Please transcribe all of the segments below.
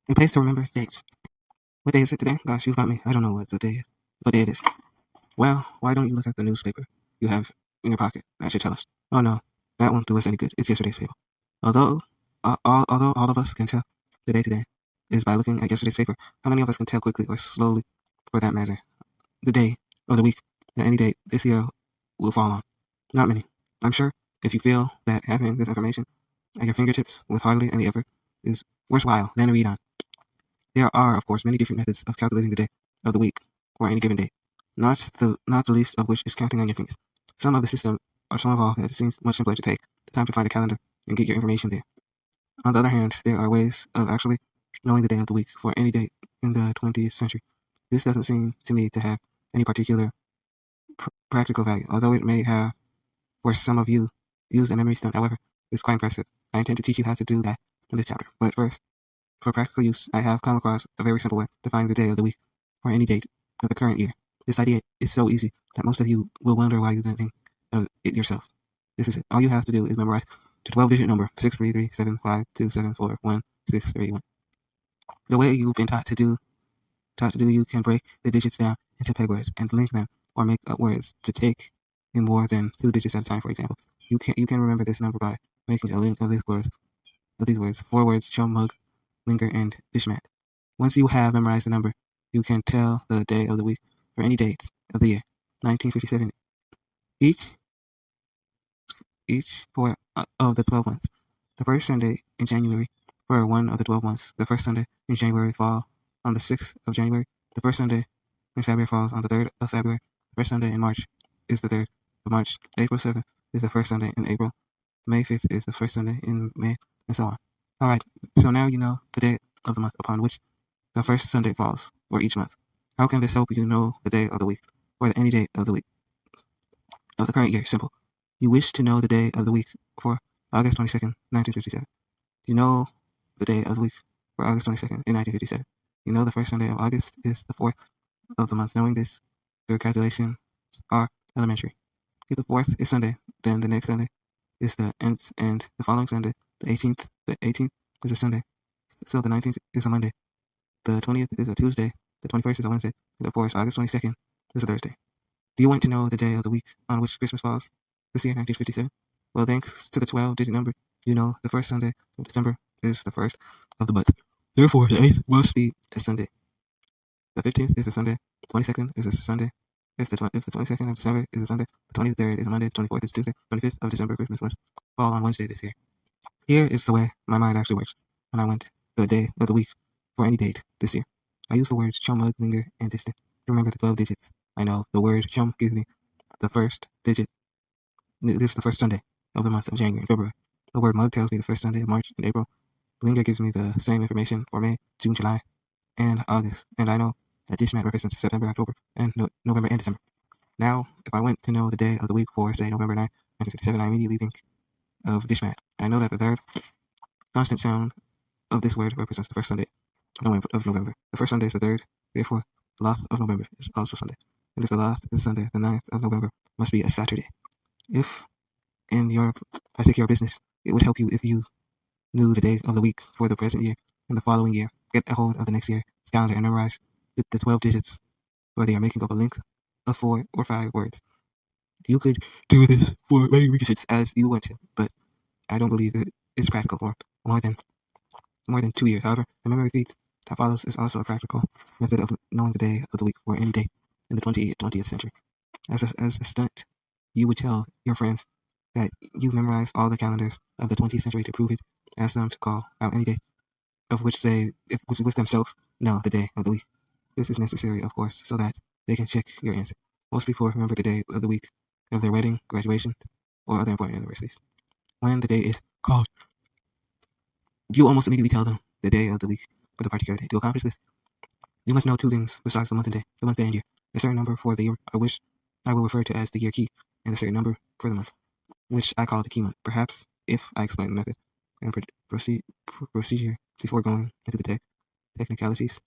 A place to remember dates. What day is it today? Gosh, you've got me. I don't know what day it is. Well, why don't you look at the newspaper you have in your pocket? That should tell us. Oh no, that won't do us any good. It's yesterday's paper. Although all of us can tell the day today is by looking at yesterday's paper, how many of us can tell quickly or slowly, for that matter, the day of the week that any date this year will fall on? Not many. I'm sure if you feel that having this information at your fingertips with hardly any effort is worthwhile, then read on. There are, of course, many different methods of calculating the day of the week or any given day, not the least of which is counting on your fingers. Some of the system are so involved that it seems much simpler to take the time to find a calendar and get your information there. On the other hand, there are ways of actually knowing the day of the week for any date in the 20th century. This doesn't seem to me to have any particular practical value, although it may have, for some of you, used a memory stunt. However, it's quite impressive. I intend to teach you how to do that in this chapter. But first, for practical use, I have come across a very simple way to find the day of the week or any date of the current year. This idea is so easy that most of you will wonder why you didn't think of it yourself. This is it. All you have to do is memorize the 12-digit number 6337527411631. The way you've been taught to do, you can break the digits down into peg words and link them or make up words to take in more than 2 digits at a time. For example, you can remember this number by making a link of these words. 4 words: chum, mug, linger, and dishmat. Once you have memorized the number, you can tell the day of the week for any date of the year, 1957, each for of the 12 months. The first Sunday in January for one of the 12 months. The first Sunday in January fall on the 6th of January. The first Sunday in February falls on the 3rd of February. The first Sunday in March is the 3rd of March. April 7th is the first Sunday in April. May 5th is the first Sunday in May, and so on. All right, so now you know the day of the month upon which the first Sunday falls for each month. How can this help you know the day of the week or any date of the week of the current year? Simple. You wish to know the day of the week for August 22nd, 1957. You know the day of the week for August 22nd in 1957. You know the first Sunday of August is the 4th of the month. Knowing this, your calculations are elementary. If the 4th is Sunday, then the next Sunday is the nth, and the following Sunday, the 18th. The 18th is a Sunday, so the 19th is a Monday. The 20th is a Tuesday. The 21st is a Wednesday. And of course, August 22nd is a Thursday. Do you want to know the day of the week on which Christmas falls this year, 1957? Well, thanks to the 12-digit number, you know the first Sunday of December is the first of the month. Therefore, the 8th must be a Sunday. The 15th is a Sunday. The 22nd is a Sunday. If the 22nd of December is a Sunday, the 23rd is a Monday, the 24th is Tuesday, 25th of December, Christmas must fall on Wednesday this year. Here is the way my mind actually works when I want the day of the week for any date this year. I use the words chum, mug, linger, and distant to remember the 12 digits. I know the word chum gives me the first digit. It gives the first Sunday of the month of January and February. The word mug tells me the first Sunday of March and April. Linger gives me the same information for May, June, July, and August. And I know that dishmat represents September, October, and November and December. Now, if I want to know the day of the week for, say, November 9, 1957, I immediately think of dishmat. I know that the third constant sound of this word represents the first Sunday of November. The first Sunday is the 3rd, therefore, the Loth of November is also Sunday. And if the Loth is Sunday, the 9th of November must be a Saturday. If in your particular business, it would help you if you knew the day of the week for the present year and the following year. Get a hold of the next year's calendar and memorize the 12 digits, whether they are making up a link of 4 or 5 words. You could do this for many reasons as you want to, but I don't believe it is practical for more than 2 years. However, the memory feat that follows is also a practical method of knowing the day of the week or any day in the 20th century. As a stunt, you would tell your friends that you memorized all the calendars of the 20th century to prove it. Ask them to call out any day of which they, with themselves, know the day of the week. This is necessary, of course, so that they can check your answer. Most people remember the day of the week of their wedding, graduation, or other important anniversaries. When the day is called, you almost immediately tell them the day of the week for the particular day. To accomplish this, you must know 2 things besides the month and day, the month, day, and year. A certain number for the year, which I will refer to as the year key, and a certain number for the month, which I call the key month. Perhaps if I explain the method and procedure before going into the technicalities,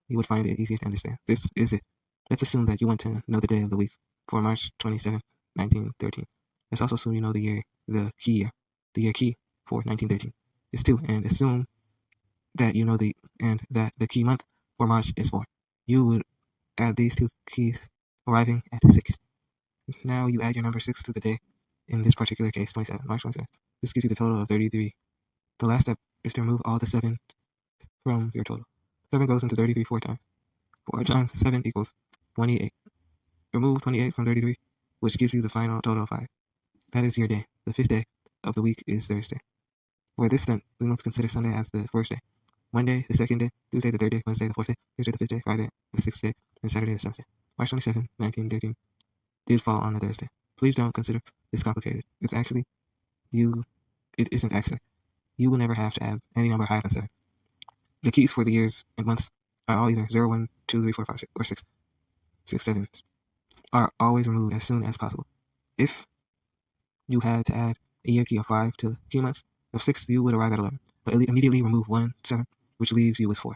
you would find it easier to understand. This is it. Let's assume that you want to know the day of the week for March 27, 1913. Let's also assume you know the year key for 1913 is 2, and assume that you know that the key month for March is 4. You would add these two keys arriving at 6. Now you add your number 6 to the day. In this particular case, March 27th. This gives you the total of 33. The last step is to remove all the 7 from your total. 7 goes into 33 4 times. 4 times 7 equals 28. Remove 28 from 33, which gives you the final total of 5. That is your day. The 5th day of the week is Thursday. For this step, we must consider Sunday as the first day, Monday the second day, Tuesday the third day, Wednesday the fourth day, Thursday the fifth day, Friday the sixth day, and Saturday the seventh day. March 27, 1913 did fall on a Thursday. Please don't consider this complicated. It isn't actually. You will never have to add any number higher than 7. The keys for the years and months are all either 0, 1, 2, 3, 4, 5, 6, or 6, 6, 7, are always removed as soon as possible. If you had to add a year key of 5 to the key months of 6, you would arrive at 11, but immediately remove 1, 7, which leaves you with 4.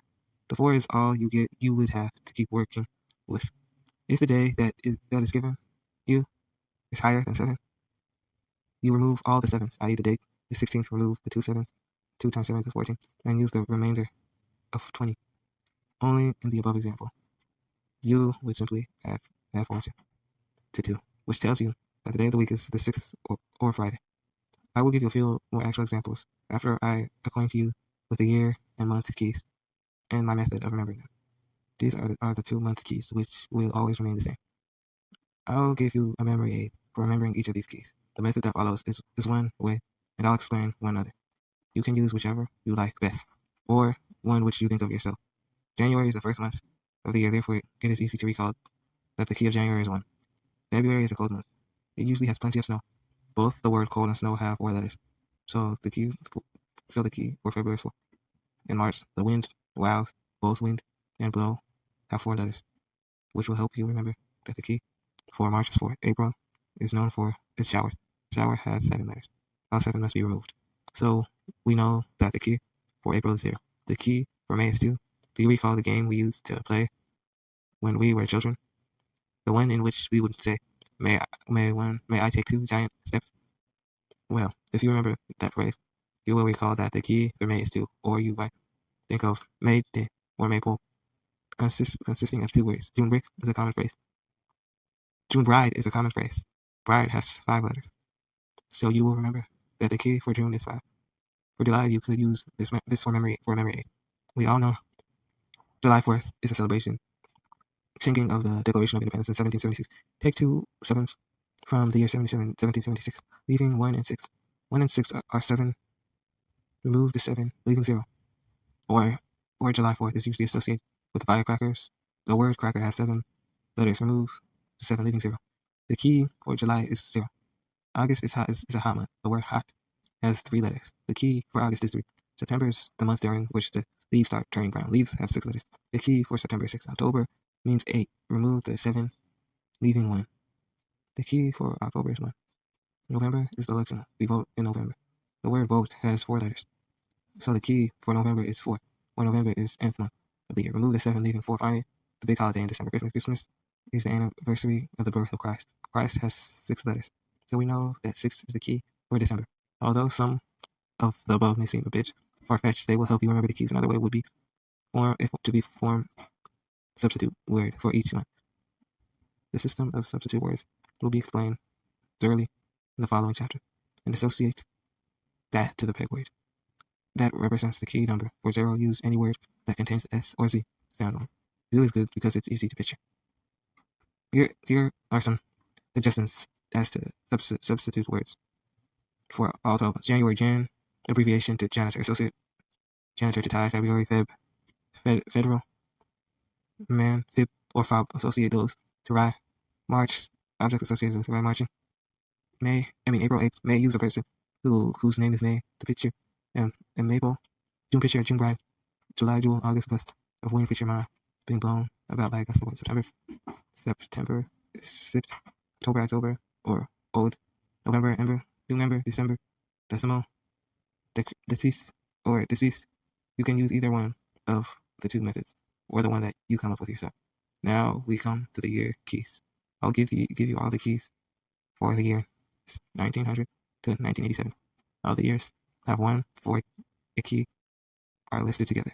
The 4 is all you would have to keep working with. If the day that is given you is higher than 7, you remove all the 7s, i.e. the date is 16th, remove the 2 7s, 2 times 7 equals 14, and use the remainder of 20. Only in the above example, you would simply add 4 to 2, which tells you that the day of the week is the 6th or Friday. I will give you a few more actual examples after I acquaint you with the year and month keys and my method of remembering them. These are the 2 month keys, which will always remain the same. I'll give you a memory aid for remembering each of these keys. The method that follows is one way, and I'll explain one other. You can use whichever you like best, or one which you think of yourself. January is the first month of the year, therefore it is easy to recall that the key of January is 1. February is a cold month. It usually has plenty of snow. Both the word cold and snow have 4 letters, so the key for February is 4. In March, the wind, wows, both wind and blow have 4 letters, which will help you remember that the key for March is 4. April is known for its showers. Shower has 7 letters. All 7 must be removed. So we know that the key for April is 0. The key for May is 2. Do you recall the game we used to play when we were children? The one in which we would say, may I take 2 giant steps? Well, if you remember that phrase, you will recall that the key for May is 2, or you might think of May Day or Maypole, consisting of 2 words. June brick is a common phrase. June bride is a common phrase. Bride has 5 letters. So you will remember that the key for June is 5. For July, you could use this for memory aid. We all know July 4th is a celebration, thinking of the Declaration of Independence in 1776. Take 2 sevens from the year 1776, leaving 1 and 6. 1 and 6 are 7. Remove the 7, leaving 0. Or July 4th is usually associated with firecrackers. The word cracker has 7 letters. Remove the 7, leaving 0. The key for July is 0. August is a hot month. The word hot has 3 letters. The key for August is 3. September is the month during which the leaves start turning brown. Leaves have 6 letters. The key for September is 6. October means 8. Remove the 7, leaving 1. The key for October is 1. November is the election. We vote in November. The word vote has 4 letters. So the key for November is 4. Or November is nth month of the year. Remove the 7, leaving 4. Finally, the big holiday in December. Christmas is the anniversary of the birth of Christ. Christ has 6 letters. So we know that 6 is the key for December. Although some of the above may seem a bit far-fetched, they will help you remember the keys. Another way would be form substitute word for each month. The system of substitute words will be explained thoroughly in the following chapter, and associate that to the peg word. That represents the key number. For 0, use any word that contains the S or Z sound on. 0 is good because it's easy to picture. Here are some suggestions as to substitute words for all 12 months. January, Jan, abbreviation to janitor, associate janitor to tie. February, Feb, federal, man, fib, or fob, associate those to rye. March, object associated with rye marching. April 8th, May, use a person whose name is May, the picture, and Maple. June picture, June bride. July, jewel. August, gust of wind, picture mind being blown about like gust of wind. September, sipped. October, or old. November, ember. November, December, decimal. Deceased, or deceased. You can use either one of the 2 methods, or the one that you come up with yourself. Now we come to the year keys. I'll give you all the keys for the year 1900 to 1987. All the years have 1 for a key are listed together.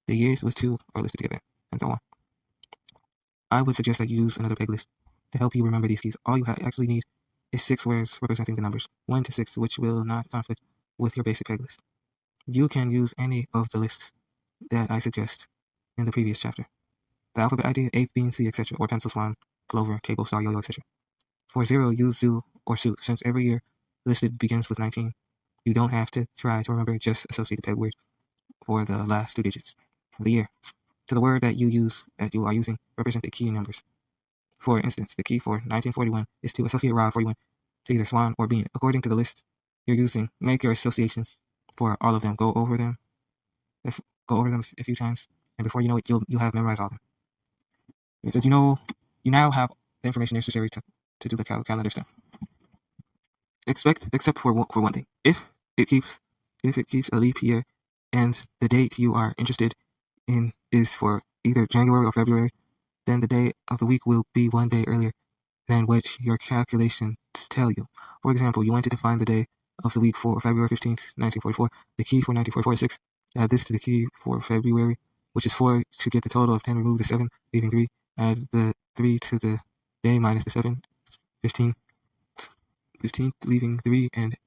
The years with 2 are listed together, and so on. I would suggest that you use another peg list to help you remember these keys. All you actually need is 6 words representing the numbers 1 to 6, which will not conflict with your basic peg list. You can use any of the lists that I suggest in the previous chapter. The alphabet idea, A, B, and C, etc., or pencil, swan, clover, table, star, yo-yo, etc. For 0, use zoo or suit. Since every year listed begins with 19, you don't have to try to remember, just associate the peg word for the last 2 digits of the year to the word that you are using represent the key numbers. For instance, the key for 1941 is to associate Ra 41 to either swan or bean. According to the list you're using, make your associations for all of them. Go over them a few times, and before you know it, you'll have memorized all of them. It says you now have the information necessary to do the calendar stuff. Except for one thing. If it keeps a leap year and the date you are interested in is for either January or February, then the day of the week will be 1 day earlier than what your calculations tell you. For example, you wanted to find the day of the week for February 15th, 1944. The key for 1944 is 6. Add this to the key for February, which is 4, to get the total of 10. Remove the 7, leaving 3. Add the 3 to the day minus the 7, 15. 15, leaving 3, and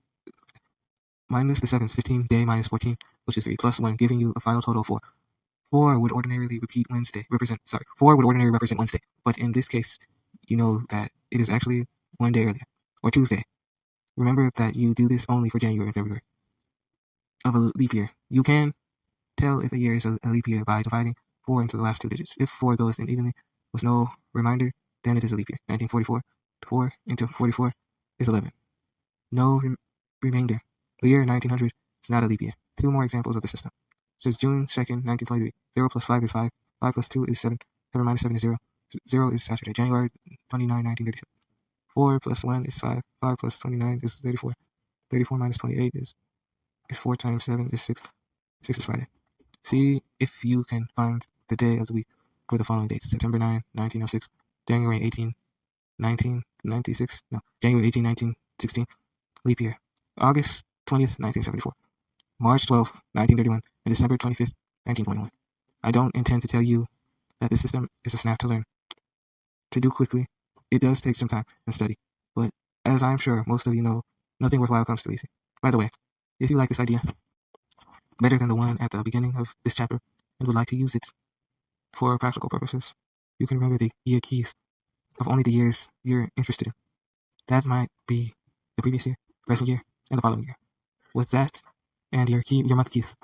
minus the 7, 15, day minus 14, which is 3, plus 1, giving you a final total of 4. 4 would ordinarily represent Wednesday, but in this case, you know that it is actually 1 day earlier, or Tuesday. Remember that you do this only for January and February of a leap year. You can tell if a year is a leap year by dividing 4 into the last 2 digits. If 4 goes in evenly with no reminder, then it is a leap year. 1944, 4 into 44 is 11. No remainder. The year 1900 is not a leap year. 2 more examples of the system. It says June 2nd, 1923. 0 plus 5 is 5. 5 plus 2 is 7. 7 minus 7 is 0. 0 is Saturday. January 29, 1932. 4 plus 1 is 5. 5 plus 29 is 34. 34 minus 28 is 4 times 7 is 6. 6 is Friday. See if you can find the day of the week for the following dates. September 9, 1906. January 18, 1996. No, January 18, 1916. Leap year. August 20th, 1974. March 12th, 1931. And December 25th, 1921. I don't intend to tell you that this system is a snap to learn. To do quickly, it does take some time and study. But as I'm sure most of you know, nothing worthwhile comes too easy. By the way, if you like this idea better than the one at the beginning of this chapter and would like to use it for practical purposes, you can remember the year keys of only the years you're interested in. That might be the previous year, present year, and the following year. With that and your month keys,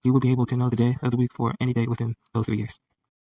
you will be able to know the day of the week for any day within those 3 years.